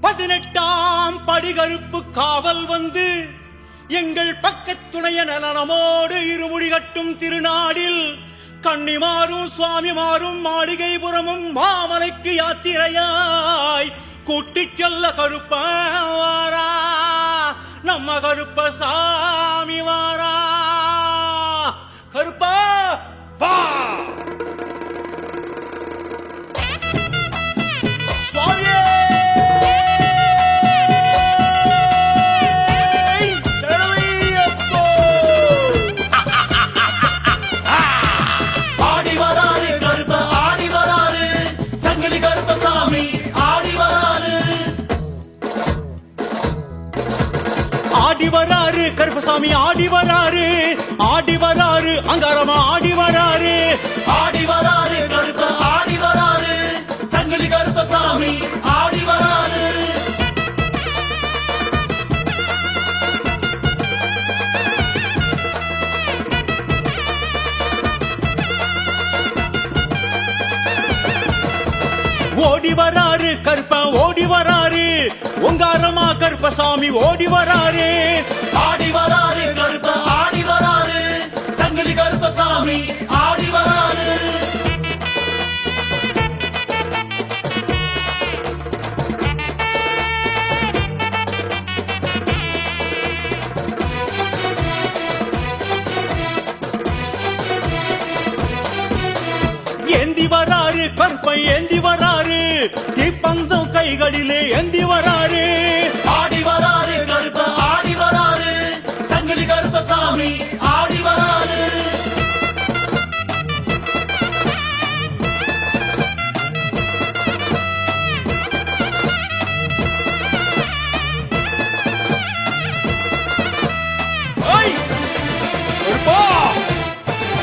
18ஆம் படிகருப்பு காவல் வந்து எங்கள் பக்கத்துணைய நலனமோடு இருமுடி கட்டும் திருநாடில் கன்னிமாரும் சுவாமிமாரும் மாளிகைபுரமும் மாமலைக்கு யாத்திரையாய் கூட்டிச் செல்ல கருப்பாரா நம்ம கருப்ப சாமி வாரா. கருப்பா வா. ஆடி வராரு கருப்பசாமி ஆடி வராரு, ஆடி வராரு அங்காரமா ஆடி வராரு, ஆடி வராரு கருப்ப ஆடி வராரு, சங்கிலி கருப்பசாமி ஆடி வராரு. ஓடி வராரு கருப்பன் ஓடி வராரு, ஒங்காரமா கருப்பசாமி ஓடி வராரு, ஆடி வராரு கருப்ப ஆடி வராரு, சங்கிலி கருப்பசாமி ஆடி வராரு. ஏந்தி வராரு கருப்பன் ஏந்தி வராரு, தீப்பந்தம் கைகளிலே ஏந்தி வராரு, ஆடி வராரு கருப்ப ஆடி வராரு, சங்கிலி கருப்பசாமி ஆடி வராரு.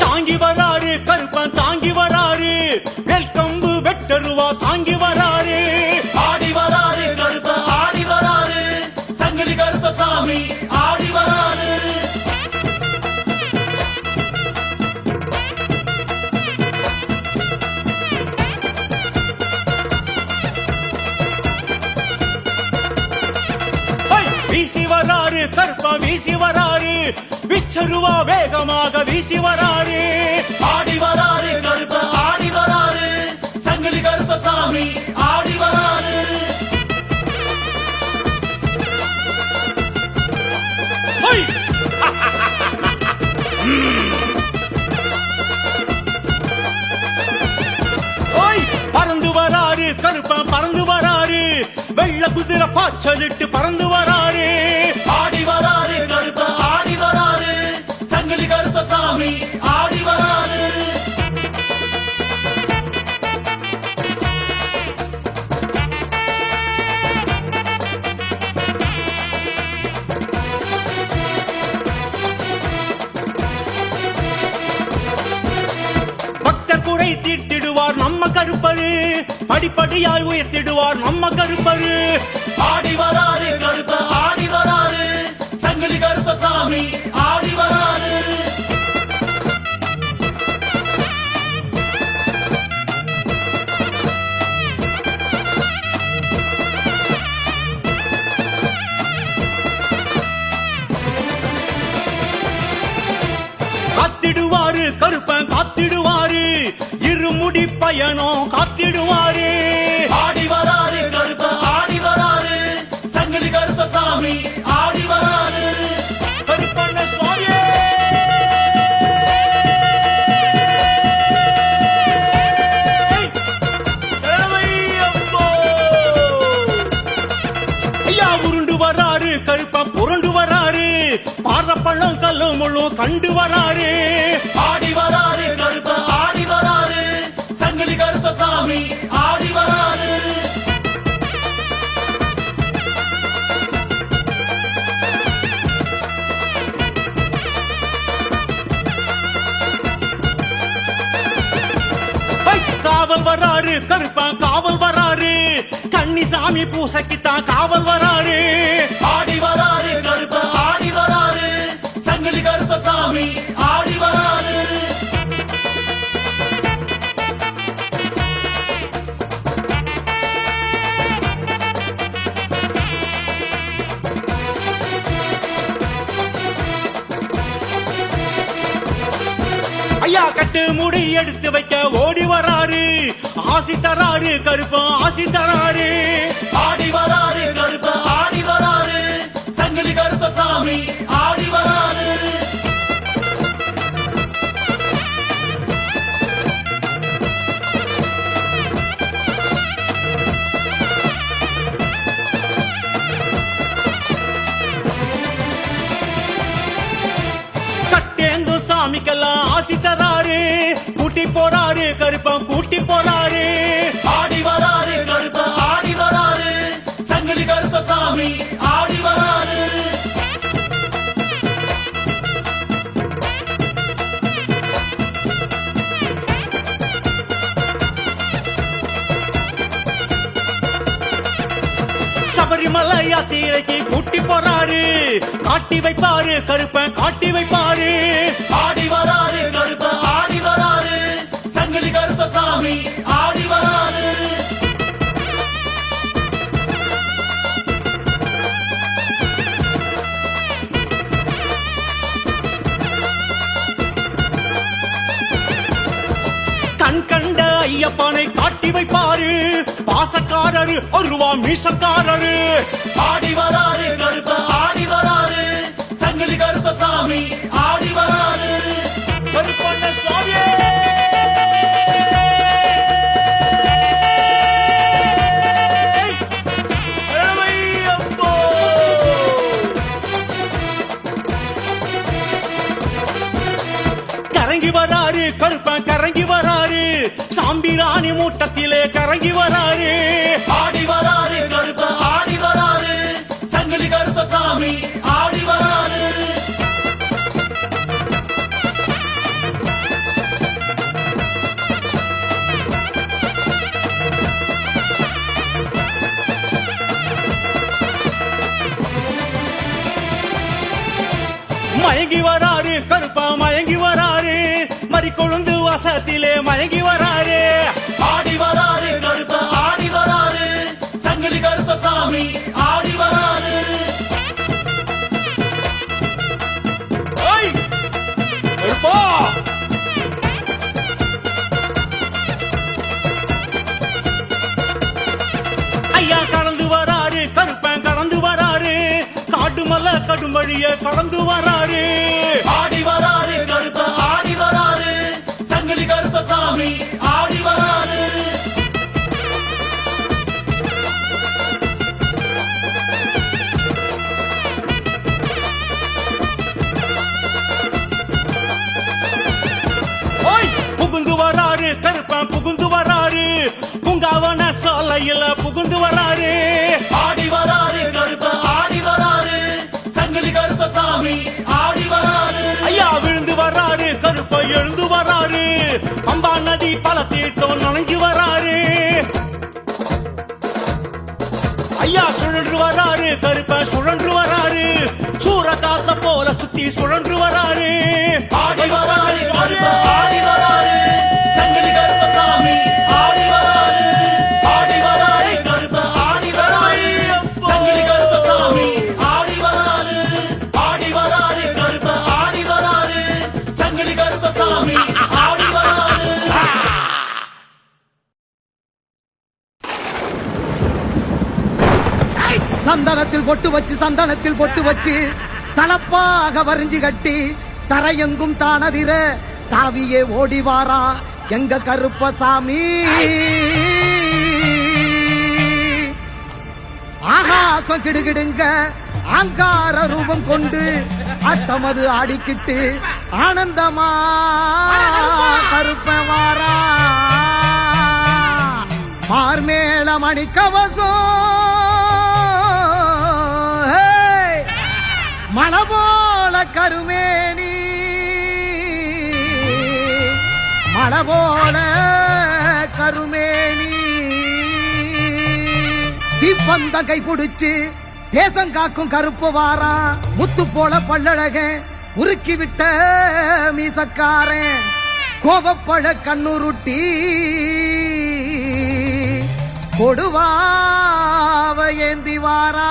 தாங்கி வராரு கருப்பன் தாங்கி வராரு, வெல்கம்பு வெட்டருவா தாங்கி வராரு, ஆடி வராரு கருப்ப ஆடி வராரு, சங்கிலி கருப்பசாமி ஆடி வராரு. வீசி வராரு கருப்பா வீசி வராரு, விச்சருவா வேகமாக வீசி வராரு, ஆடி வராரு கருப்ப ஆடி வராரு, சங்கிலி கருப்பசாமி ஆடி வராரு. பறந்து வராரு கருப்பன் பறந்து வராரு, வெள்ள குதிரை பாய்ச்சலிட்டு பறந்து வராரு, ஆடி வராரு கருப்ப ஆடி வராரு, சங்கிலி கருப்பசாமி ஆடி வராரு. பக்தர் குறை தீர்த்திடுவார் நம்ம கருப்பரு, படிப்படியாய் உயர்த்திடுவார் நம்ம கருப்பரு, ஆடி வராரு கருப்ப ஆடி வராரு, சங்கிலி கருப்பசாமி ஆடி வராரு. காத்திடுவாரு கருப்பன் காத்திடுவாரு, இருமுடி பயணம் காத்திடுவாரு, ஆடி வராரு கருப்ப ஆடி வராரு, சங்கிலி கருப்பசாமி ஆடி வராரு. கருப்பண்ண சுவாமியே ஐயா உருண்டு வராரு கருப்பன் புரண்டு வராரு, பாரப்பள்ளம் கல்லு முள்ளும் கண்டு வராரு, ஆடி வராரு கருப்ப ஆடி வராரு, சங்கிலி கருப்பசாமி ஆடி வராரு. காவல் வராரு கருப்பன் காவல் வராரு, கன்னிசாமி பூசைக்குத்தான் காவல் வராரு, ஆடி வராரு கருப்ப ஆடி வராரு, சங்கிலி கருப்பசாமி ஆடி வராரு. ஐயா கட்டு முடி எடுத்து வைக்க ஓடி வராரு ஆசி தராரு கருப்பன் ஆசி தராரு ஆடி வராரு கருப்ப ஆடி வராரு சங்கிலி கருப்பசாமி ஆடி வராரு கட்டேந்து சாமிக்கெல்லாம் ஆசி தராரு கூட்டி போறாரு கருப்பன் கூட்டி போறாரு ஆடி வராரு கருப்ப ஆடி வராரு சங்கிலி கருப்பசாமி ஆடி வராரு சபரிமலை யாத்திரைக்கு கூட்டி போறாரு காட்டி வைப்பாரு கருப்பன் காட்டி வைப்பாரு ஆடி வராரு கருப்ப ஆடி வராரு சங்கிலி கருப்பசாமி ஆடி வராரு கண் கண்ட ஐயப்பனை காட்டி வைப்பாரு பாசக்காரரு ஒருவா மீசக்காரரு ஆடி வராரு கருப்ப ஆடி வராரு சங்கிலி கருப்பசாமி ஆடி வராரு கருப்பண்ண சுவாமியே ஏழையப்போ. கரங்கி வராரு கருப்பன் கரங்கி வராரு சாம்பிராணி மூட்டத்திலே கரங்கி வராரு ஆடி வராரு கருப்ப ஆடி வராரு சங்கிலி கருப்பசாமி ஆடி வராரு மயங்கி வராரு கருப்பா மயங்கி வராரு மறி கொழுந்து வசத்திலே மயங்கி வராரு ஆடி வராரு கருப்ப ஆடி வராரு சங்கிலி கருப்பசாமி ஆடி வராரு ஓய்! கருப்பா! ஐயா கடந்து வராரு கருப்பன் கடந்து வராரு காடு மல்ல கடும் வழிய கடந்து வராரு ஆடி வராரு கருப்ப ஆடி வராரு சங்கிலி கருப்பசாமி ஆடி வராரு ஓய்! புகுந்து வராரு கருப்பன் புகுந்து வராரு பூங்காவன சாலையில புகுந்து வராரு ஆடி வராரு கருப்ப ஆடி வராரு சங்கிலி கருப்பசாமி ஆடி வராரு ஐயா விழுந்து வராரு கருப்ப எழுந்து வராரு அம்பா நதி பல தீர்த்தம் நனைஞ்சு வராரு ஐயா சுழன்று வராரு கருப்ப சுழன்று வராரு சூற காத்த போல சுத்தி சுழன்று வராரு ஆடி வராரு கருப்ப ஆடி வராரு சங்கிலி கருப்பசாமி ஆடி வராரு ஆடி வராரு கருப்ப ஆடி வராரு சங்கிலி கருப்பசாமி ஆடி வராரு ஆடி வராரு கருப்ப ஆடி வராரு சங்கிலி கருப்பசாமி ஆடி வராரு சந்தனத்தில் பொட்டு வச்சு தலப்பாக வரிஞ்சு கட்டி தரையெங்கும் தானதிர தாவியே ஓடி வாரா எங்க கருப்பசாமி ஆகாசம் கிடுகிடுங்க அங்கார ரூபம் கொண்டு அட்டமது ஆடிக்கிட்டு ஆனந்தமா கருப்ப வாரா மார்மேள மணிக்கவசம் மலபோல கருமேனி மலபோல கருமேனி தீப்பந்த கை பிடிச்சு தேசம் காக்கும் கருப்பு வாரா முத்து போல பல்லழக உருக்கி விட்ட மீசக்காரன் கோவப்பழ கண்ணுருட்டி கொடுவாவ ஏந்தி வாரா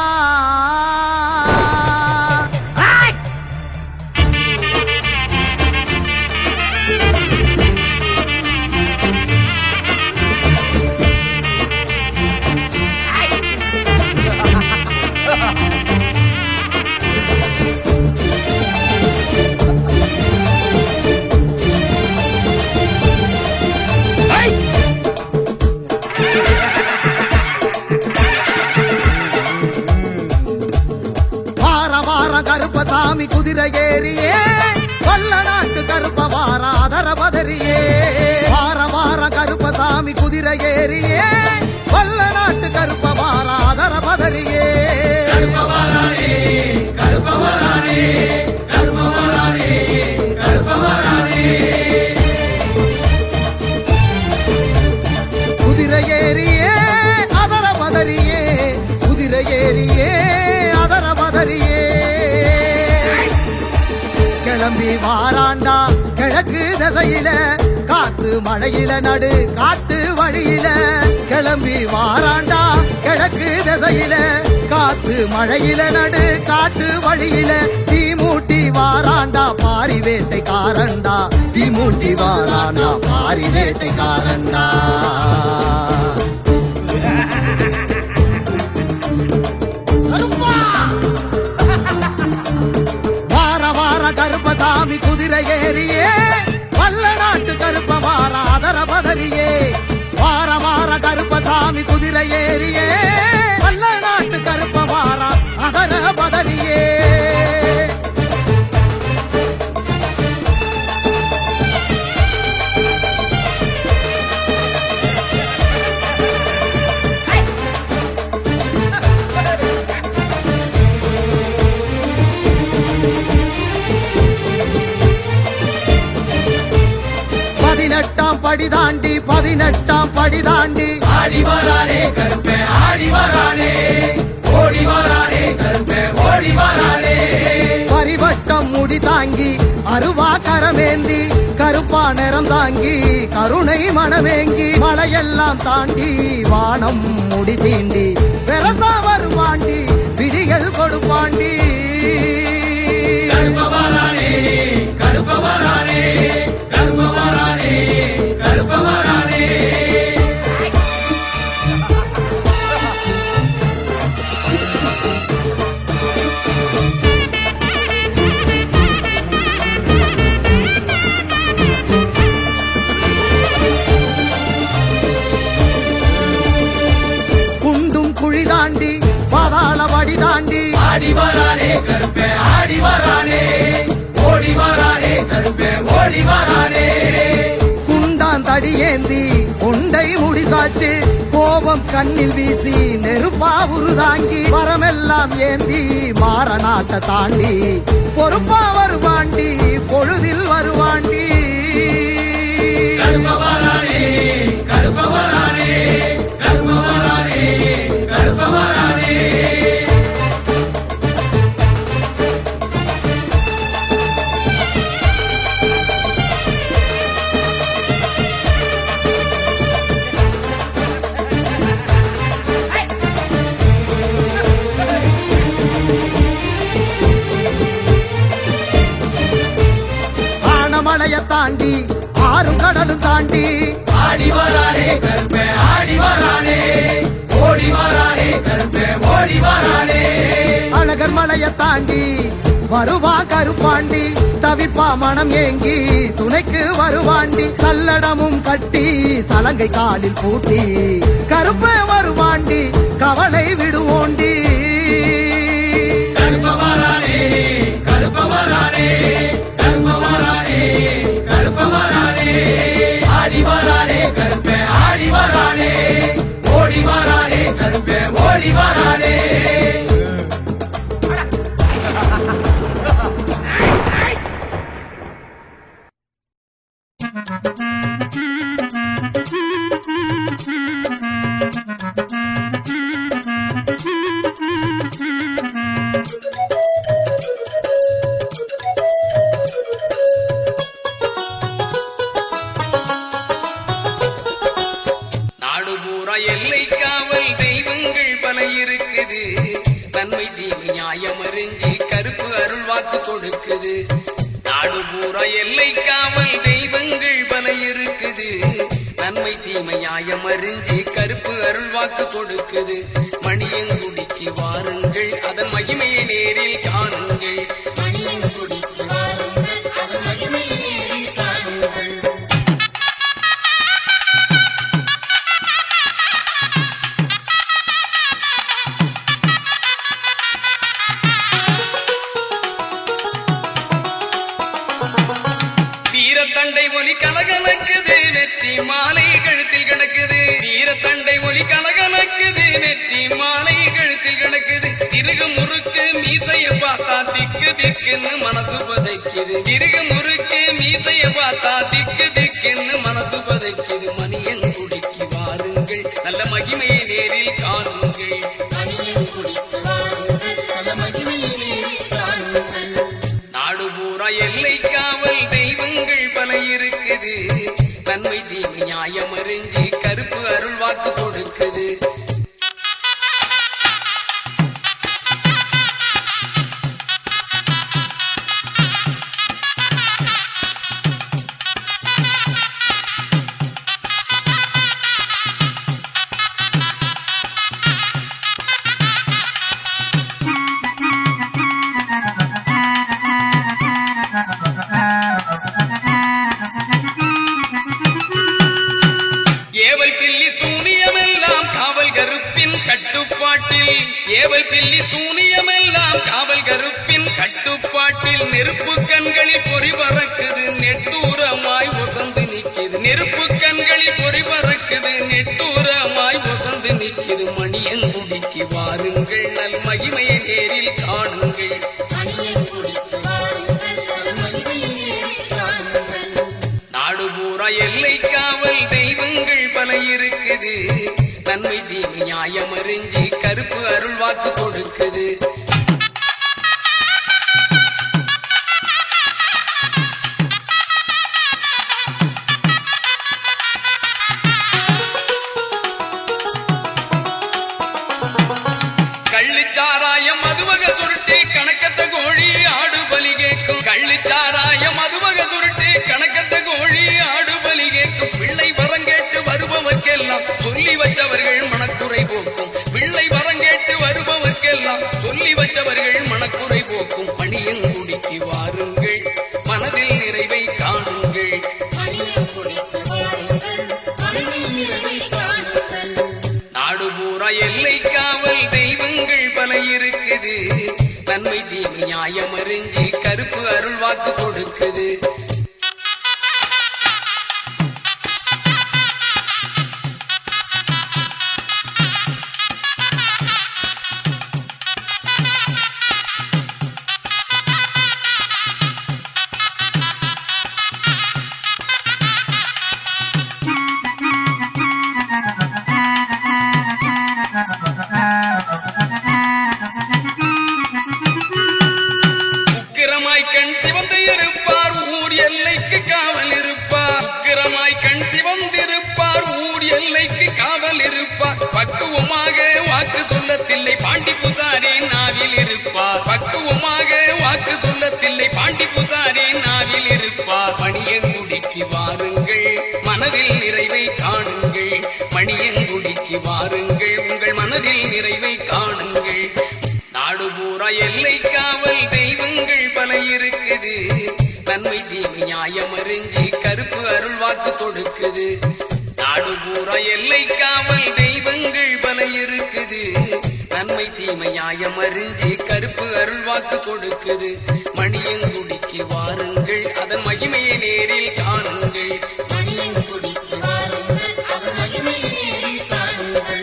குதிரை ஏறியே வல்ல நாட்டு கருப்பவாரா அதர பதறியே கருப்பவரானே கருப்பவரானே கருப்பவரானே கருப்பவரானே குதிரை ஏறியே அதர பதறியே குதிரை ஏறியே அதர பதறியே கிளம்பி வாராண்டா கிழக்கு திசையில காத்து மழையில நடு காட்டு வழியில கிளம்பி வாராண்டா கிழக்கு திசையில காத்து மழையில நடு காட்டு வழியில தீமூட்டி வாராண்டா பாரி வேட்டைக்காரண்டா தீமூட்டி வாராண்டா பாரி வேட்டைக்காரண்டா வார வார கருப்பசாமி குதிரை ஏறியே வல்ல நாட்டு கருப்பவாரா அதர பதறியே வார வார கருப்பசாமி குதிரை ஏறியே வல்ல நாட்டு கருப்பவாரா அதர பதறியே பதினெட்டாம் படி தாண்டி பதினெட்டாம் படி தாண்டி ஆடி வரானே கருப்பே ஆடி வரானே ஓடி வரானே கருப்பே ஓடி வரானே பரிவட்டம் முடி தாங்கி அருவா கரமேந்தி கருப்பா நிறம் தாங்கி கருணை மனமேங்கி மலையெல்லாம் தாண்டி வானம் முடி தீண்டி பெரசா வருவாண்டி விடிகள் கொடுப்பாண்டி கருப்பவரானே கருப்பவரானே கருப்பவரானே கருப்பவரானே குண்டும் குழி தாண்டி பாதாள வடி தாண்டி ஆடி வரானே கருப்பே ஆடி வரானே ஓடி வரானே கருப்பே ஓடி வரானே குண்டான் தடியேந்தி கொண்டை முடிசாச்சு கோபம் கண்ணில் வீசி நெருப்பா உருதாங்கி வரமெல்லாம் ஏந்தி மாறநாட்ட தாண்டி பொறுப்பா வருவாண்டி பொழுதில் வருவாண்டி கருப்பவரானே கருப்பவரானே கருப்பவரானே கருப்பவரானே ஆனமலைய தாண்டி ஆறும் கடலும் தாண்டி ஆடி வரானே கருப்பே ஆடி வரானே ஓடி வரானே கருப்பே ஓடி வரானே அழகர் மலைய தாண்டி வருவா கருப்பாண்டி தவிப்பா மனம் ஏங்கி துணைக்கு வருவாண்டி கல்லடமும் கட்டி சலங்கை காலில் பூட்டி கருப்ப வருவாண்டி கவலை விடுவோண்டி கருப்பவரானே கருப்பவரானே கருப்பவரானே கருப்பவரானே ஆடி வரானே கருப்பே ஆடி வரானே ஓடி வரானே கருப்பே ஓடி வரானே நாடு பூரா எல்லை காவல் தெய்வங்கள் பல இருக்குது நன்மை தீமை நியாயம் அறிஞ்சி கருப்பு அருள் வாக்கு கொடுக்குது நாடு பூரா எல்லை காவல் தெய்வங்கள் பல இருக்குது நன்மை தீமை நியாயம் அறிஞ்சி கருப்பு அருள் வாக்கு கொடுக்குது மணியங்குடிக்கு வாருங்கள் அதன் மகிமையை நேரில் காணுங்கள் மணியங்குடிக்கு வாருங்கள் அதன் மகிமையை நேரில் காணுங்கள் வீரத்தண்டை ஒலி கலகலக்குது வெற்றி மாலை கழுத்தில் கிடக்குது பதைக்குது. இருக முறுக்கு மீசைய பார்த்தா திக்கு திக்குன்னு மனசு பதைக்குது. மணியங்குடிக்கு வாருங்கள் நல்ல மகிமையை நேரில் காணுங்கள். மணியங்குடிக்கு வாருங்கள் நல்ல மகிமையை நேரில் காணுங்கள். நாடு பூரா எல்லை காவல் தெய்வங்கள் பல இருக்குது. நன்மை தீமை நியாயம் அறிஞ்சி கருப்பு அருள் வாக்கு கொடுக்குது. ஏவல் பில்லி சூனியமெல்லாம் காவல் கருப்பின் கட்டுப்பாட்டில். ஏவல் பில்லி சூனியமெல்லாம் காவல் கருப்பின் கட்டுப்பாட்டில். நெருப்பு கண்களில் பொறி பறக்குது நெட்டூரமாய் ஒசந்து நிக்குது. நெருப்பு கண்களில் பொறி பறக்குது நெட்டூரமாய் ஒசந்து நிக்குது. மணியங்குடிக்கு வாருங்கள் நல் மகிமையை நேரில் காணுங்கள். மணியங்குடிக்கு வாருங்கள் நல்ல மகிமையை நேரில் காணுங்கள். நாடு பூரா எல்லை காவல் தெய்வங்கள் பல இருக்குது. நன்மை தீமை நியாயம் அறிஞ்சி கருப்பு அருள் வாக்கு கொடுக்குது. கள்ளிச்சாராயம் மதுவக சுருட்டி கணக்கத்த கோழி ஆடு பலி கேட்கும். கள்ளிச்சாராயம் மதுவக சுருட்டி கணக்கத்த கோழி ஆடு பலி கேட்கும். பிள்ளை வரங்கேட்டு வருபவர்க்கெல்லாம் சொல்லி வச்சவர்கள் மனக்குறை போக்கும். பிள்ளை வரங்கேட்டு வருபவர்க்கெல்லாம் சொல்லி வச்சவர்கள் மனக்குறை போக்கும். மணியங்குடிக்கு வாருங்கள் மனதில் நிறைவை காணுங்கள். மணியங்குடிக்கு வாருங்கள் மனதில் நிறைவை காணுங்கள். நாடு பூரா எல்லை காவல் தெய்வங்கள் பல இருக்குது. நன்மை தீமை நியாயம் அறிஞ்சி கருப்பு அருள் வாக்கு கொடுக்குது. உக்கிரமாய் கண் சிவந்து இருப்பார் ஊர் எல்லைக்கு காவல் இருப்பார். உக்கிரமாய் கண் சிவந்திருப்பார் ஊர் எல்லைக்கு காவல் இருப்பார். பக்குவமாக வாக்கு சொல்லத்தில்லை பாண்டி புசாரி நாவில் இருப்பார். பக்குவமாக வாக்கு சொல்லத்தில்லை பாண்டி புசாரி நாவில் இருப்பார். மணியங்குடிக்கு வாருங்கள் மனதில் நிறைவை காணுங்கள். மணியங்குடிக்கு வாருங்கள் உங்கள் மனதில் நிறைவை காணுங்கள். நாடு பூரா எல்லை காவல் தெய்வங்கள் பல இருக்குது. நன்மை தீமை நியாயம் அறிஞ்சி கருப்பு அருள் வாக்கு கொடுக்குது. நாடு பூரா எல்லை காவல் தெய்வங்கள் பல இருக்குது. நன்மை தீமை நியாயம் அறிஞ்சி கருப்பு அருள் வாக்கு கொடுக்குது. மணியங்குடிக்கு வாருங்கள் அதன் மகிமையை நேரில் காணுங்கள். மணியங்குடிக்கு வாருங்கள் அதன் மகிமையை நேரில் காணுங்கள்.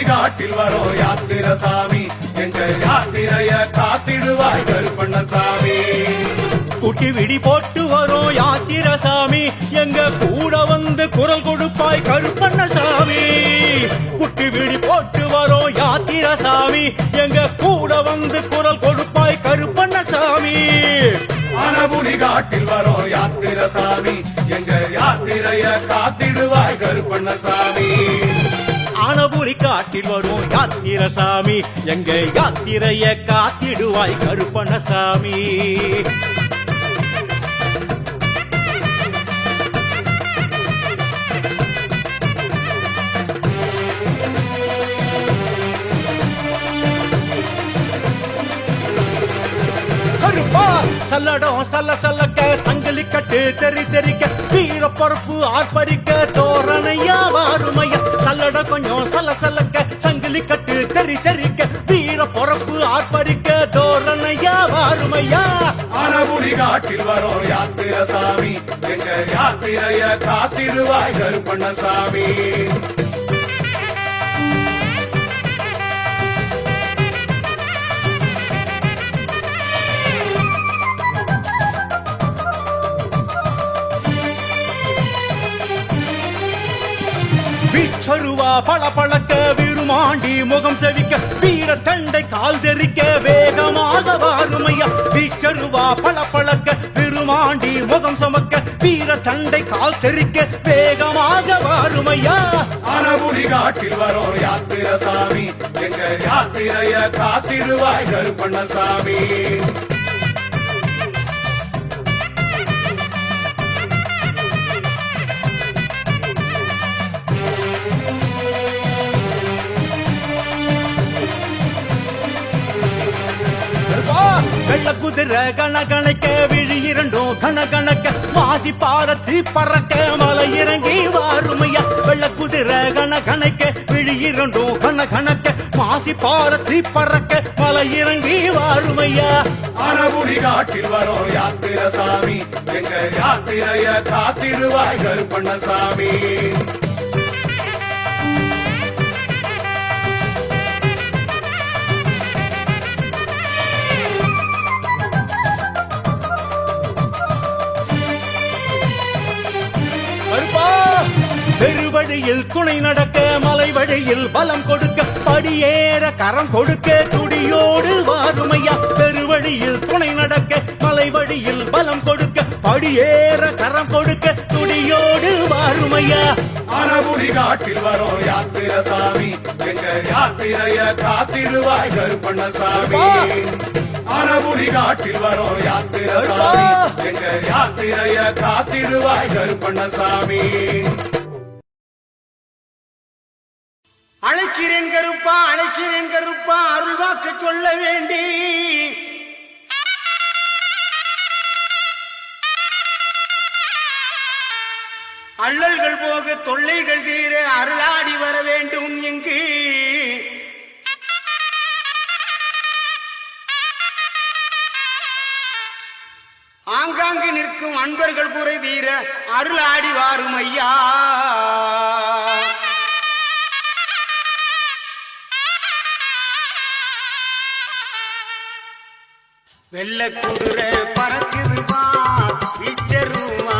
காட்டில் வரோம் யாத்திரசாமி எங்க யாத்திரைய காத்திடுவாய் கருப்பண்ணசாமி. குட்டி விடி போட்டு வரோம் யாத்திரசாமி எங்க கூட வந்து குரல் கொடுப்பாய் கருப்பண்ணசாமி. குட்டி விடி போட்டு வரோம் யாத்திரசாமி எங்க கூட வந்து குரல் கொடுப்பாய் கருப்பண்ணசாமி. ஆனபுலி காட்டில் வரோம் யாத்திரசாமி எங்க யாத்திரைய காத்திடுவாய் கருப்பண்ணசாமி. ஆனபுலி காட்டில் வரும் யாத்திரசாமி எங்க யாத்திரைய காத்திடுவாய் கருப்பண்ணசாமி. சல்லடம் சல்ல சல்லக்க சங்கிலி கட்டு தெரி தெரிக்க வீர பொறுப்பு ஆர்ப்பரிக்க தோரணையா வாருமையா சல்லடம் கொஞ்சம் சல்ல சல்லக்க சங்கிலி கட்டு தெரி தெரிக்க வீர பொறுப்பு ஆர்ப்பரிக்க தோரணையா வாருமையா அனபுரி காட்டில் வரும் யாத்திர சாமி எங்க யாத்திரைய காத்திடுவாய் கருப்பண்ணசாமி வீச்சருவா பள பழக்க விருமாண்டி முகம் செவிக்க வீர தண்டை கால் தெரிக்க வேகமாக வாருமையா வீச்சருவா பள பழக்க விருமாண்டி முகம் சுமக்க வீர தண்டை கால் தெரிக்க வேகமாக வாருமையா அனபுரி காட்டில் வரும் யாத்திர சாமி எங்க யாத்திரைய காத்திடுவாய் கருப்பண்ணசாமி வெள்ள குதிரை கணகணைக்க விழி இரண்டும் கணகணக்க மாசி பாரத்தி பறக்க மலை இறங்கி வாருமையா வெள்ள குதிரை கணகணைக்க விழி இரண்டும் கணகணக்க மாசி பாரத்தி பறக்க மலை இறங்கி வாருமையா அனபுரி காட்டில் வரும் யாத்திர சாமி எங்க யாத்திரைய காத்திடுவாய் கருப்பண்ணசாமி பெருவழியில் துணை நடக்க மலை வழியில் பலம் கொடுக்க படியேற கரம் கொடுக்க துடியோடு வாருமையா பெருவழியில் துணை நடக்க மலை வழியில் பலம் கொடுக்க படியேற கரம் கொடுக்க துடியோடு வாருமையா அனபுரி காட்டில் வரும் யாத்திர சாமி எங்க யாத்திரைய காத்திடுவாய் கருப்பண்ணசாமி அனபுரி காட்டில் வரும் யாத்திர சாமி எங்க யாத்திரைய காத்திடுவாய் கருப்பண்ணசாமி அழைக்கிறேன் கருப்பா அழைக்கிறேன் கருப்பா அருள்வாக்கு சொல்ல வேண்டி அள்ளல்கள் போக தொல்லைகள் தீர அருளாடி வர வேண்டும் இங்கு ஆங்காங்கு நிற்கும் அன்பர்கள் குறை தீர அருளாடி வாரும் ஐயா வெள்ள குதிரை பறக்குதுமா வீச்சருமா